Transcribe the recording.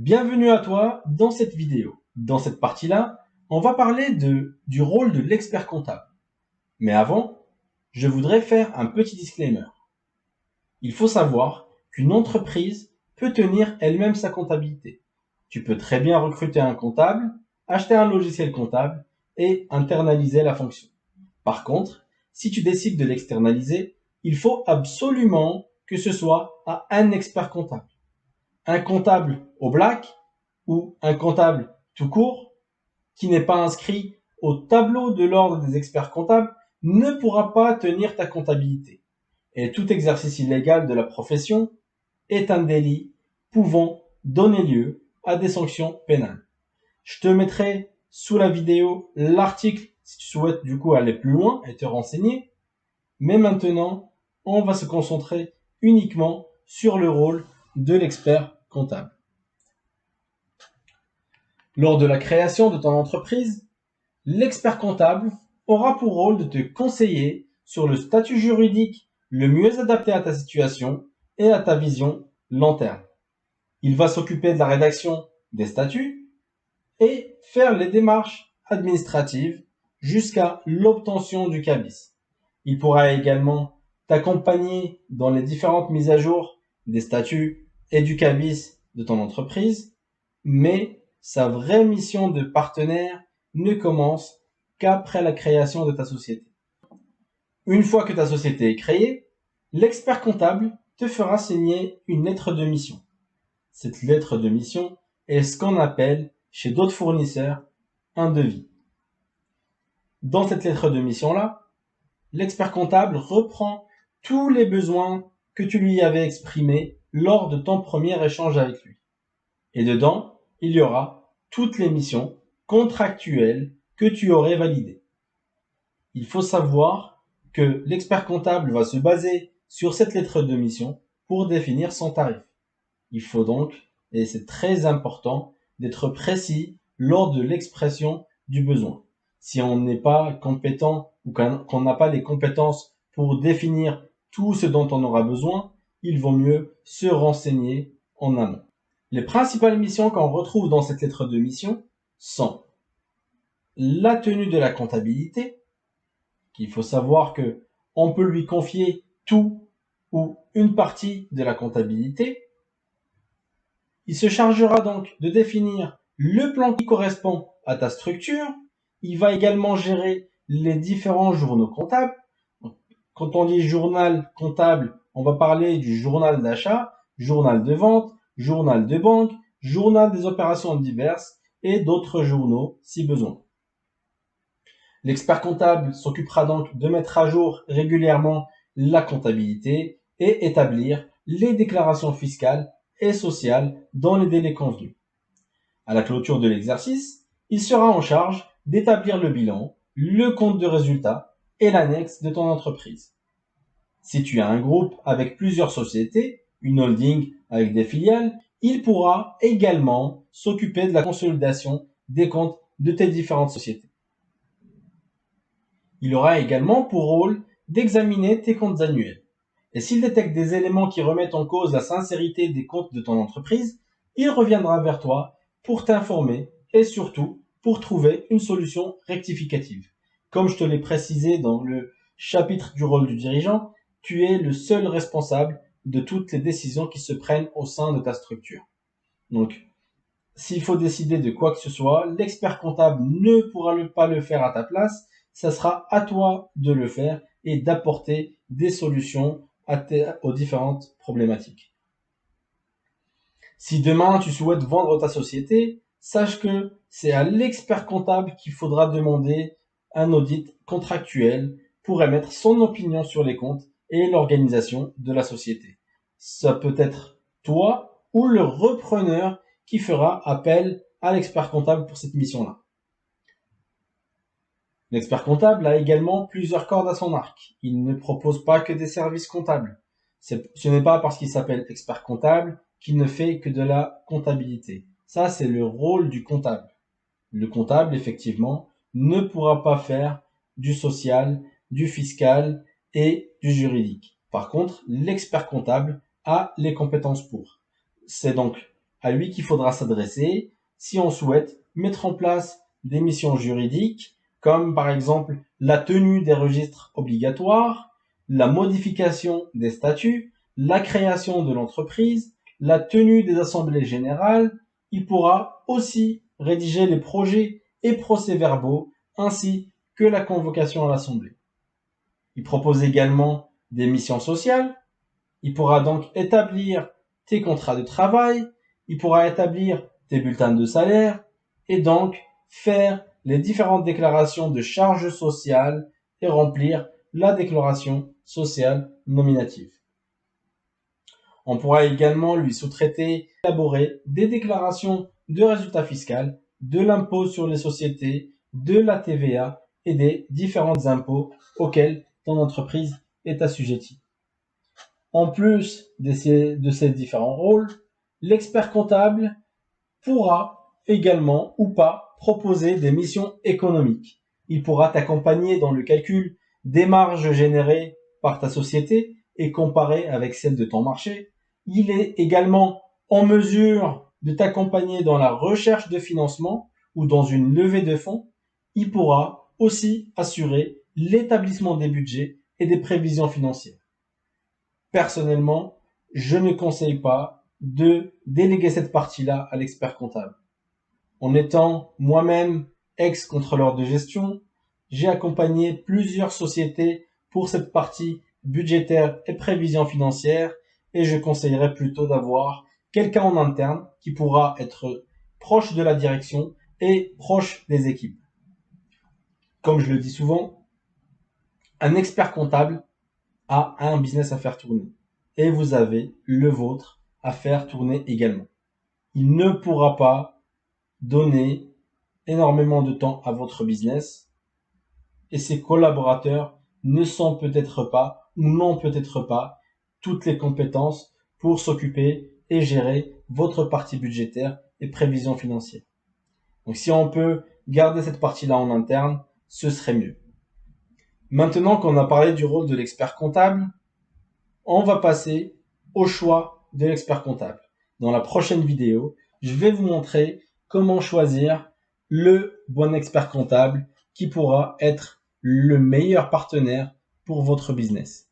Bienvenue à toi dans cette vidéo. Dans cette partie-là, on va parler du rôle de l'expert comptable. Mais avant, je voudrais faire un petit disclaimer. Il faut savoir qu'une entreprise peut tenir elle-même sa comptabilité. Tu peux très bien recruter un comptable, acheter un logiciel comptable et internaliser la fonction. Par contre, si tu décides de l'externaliser, il faut absolument que ce soit à un expert comptable. Un comptable au black ou un comptable tout court qui n'est pas inscrit au tableau de l'ordre des experts comptables ne pourra pas tenir ta comptabilité. Et tout exercice illégal de la profession est un délit pouvant donner lieu à des sanctions pénales. Je te mettrai sous la vidéo l'article si tu souhaites du coup aller plus loin et te renseigner. Mais maintenant, on va se concentrer uniquement sur le rôle de l'expert comptable. Lors de la création de ton entreprise, l'expert comptable aura pour rôle de te conseiller sur le statut juridique le mieux adapté à ta situation et à ta vision long terme. Il va s'occuper de la rédaction des statuts et faire les démarches administratives jusqu'à l'obtention du CABIS. Il pourra également t'accompagner dans les différentes mises à jour des statuts et du CABIS de ton entreprise, mais sa vraie mission de partenaire ne commence qu'après la création de ta société. Une fois que ta société est créée, l'expert comptable te fera signer une lettre de mission. Cette lettre de mission est ce qu'on appelle chez d'autres fournisseurs un devis. Dans cette lettre de mission-là, l'expert comptable reprend tous les besoins que tu lui avais exprimés lors de ton premier échange avec lui. Et dedans, il y aura toutes les missions contractuelles que tu aurais validées. Il faut savoir que l'expert comptable va se baser sur cette lettre de mission pour définir son tarif. Il faut donc, et c'est très important, d'être précis lors de l'expression du besoin. Si on n'est pas compétent ou qu'on n'a pas les compétences pour définir tout ce dont on aura besoin, il vaut mieux se renseigner en amont. Les principales missions qu'on retrouve dans cette lettre de mission sont la tenue de la comptabilité, qu'il faut savoir que on peut lui confier tout ou une partie de la comptabilité. Il se chargera donc de définir le plan qui correspond à ta structure. Il va également gérer les différents journaux comptables. Quand on dit journal comptable, on va parler du journal d'achat, journal de vente, journal de banque, journal des opérations diverses et d'autres journaux si besoin. L'expert comptable s'occupera donc de mettre à jour régulièrement la comptabilité et établir les déclarations fiscales et sociales dans les délais convenus. À la clôture de l'exercice, il sera en charge d'établir le bilan, le compte de résultat et l'annexe de ton entreprise. Si tu as un groupe avec plusieurs sociétés, une holding avec des filiales, il pourra également s'occuper de la consolidation des comptes de tes différentes sociétés. Il aura également pour rôle d'examiner tes comptes annuels. Et s'il détecte des éléments qui remettent en cause la sincérité des comptes de ton entreprise, il reviendra vers toi pour t'informer et surtout pour trouver une solution rectificative. Comme je te l'ai précisé dans le chapitre du rôle du dirigeant, tu es le seul responsable de toutes les décisions qui se prennent au sein de ta structure. Donc, s'il faut décider de quoi que ce soit, l'expert comptable ne pourra pas le faire à ta place. Ça sera à toi de le faire et d'apporter des solutions aux différentes problématiques. Si demain tu souhaites vendre ta société, sache que c'est à l'expert comptable qu'il faudra demander un audit contractuel pour émettre son opinion sur les comptes et l'organisation de la société. Ça peut être toi ou le repreneur qui fera appel à l'expert comptable pour cette mission-là. L'expert comptable a également plusieurs cordes à son arc. Il ne propose pas que des services comptables. Ce n'est pas parce qu'il s'appelle expert comptable qu'il ne fait que de la comptabilité. Ça, c'est le rôle du comptable. Le comptable, effectivement, ne pourra pas faire du social, du fiscal et du juridique. Par contre, l'expert comptable a les compétences pour. C'est donc à lui qu'il faudra s'adresser si on souhaite mettre en place des missions juridiques, comme par exemple la tenue des registres obligatoires, la modification des statuts, la création de l'entreprise, la tenue des assemblées générales. Il pourra aussi rédiger les projets et procès-verbaux ainsi que la convocation à l'assemblée. Il propose également des missions sociales. Il pourra donc établir tes contrats de travail, il pourra établir tes bulletins de salaire et donc faire les différentes déclarations de charges sociales et remplir la déclaration sociale nominative. On pourra également lui sous-traiter élaborer des déclarations de résultats fiscaux, de l'impôt sur les sociétés, de la TVA et des différents impôts auxquels ton entreprise est assujettie. En plus de ces différents rôles, l'expert comptable pourra également ou pas proposer des missions économiques. Il pourra t'accompagner dans le calcul des marges générées par ta société et comparer avec celles de ton marché. Il est également en mesure de t'accompagner dans la recherche de financement ou dans une levée de fonds. Il pourra aussi assurer l'établissement des budgets et des prévisions financières. Personnellement, je ne conseille pas de déléguer cette partie-là à l'expert comptable. En étant moi-même ex-contrôleur de gestion, j'ai accompagné plusieurs sociétés pour cette partie budgétaire et prévision financière et je conseillerais plutôt d'avoir quelqu'un en interne qui pourra être proche de la direction et proche des équipes. Comme je le dis souvent, un expert comptable a un business à faire tourner et vous avez le vôtre à faire tourner également. Il ne pourra pas donner énormément de temps à votre business et ses collaborateurs ne sont peut-être pas ou n'ont peut-être pas toutes les compétences pour s'occuper et gérer votre partie budgétaire et prévision financière. Donc si on peut garder cette partie-là en interne, ce serait mieux. Maintenant qu'on a parlé du rôle de l'expert comptable, on va passer au choix de l'expert comptable. Dans la prochaine vidéo, je vais vous montrer comment choisir le bon expert comptable qui pourra être le meilleur partenaire pour votre business.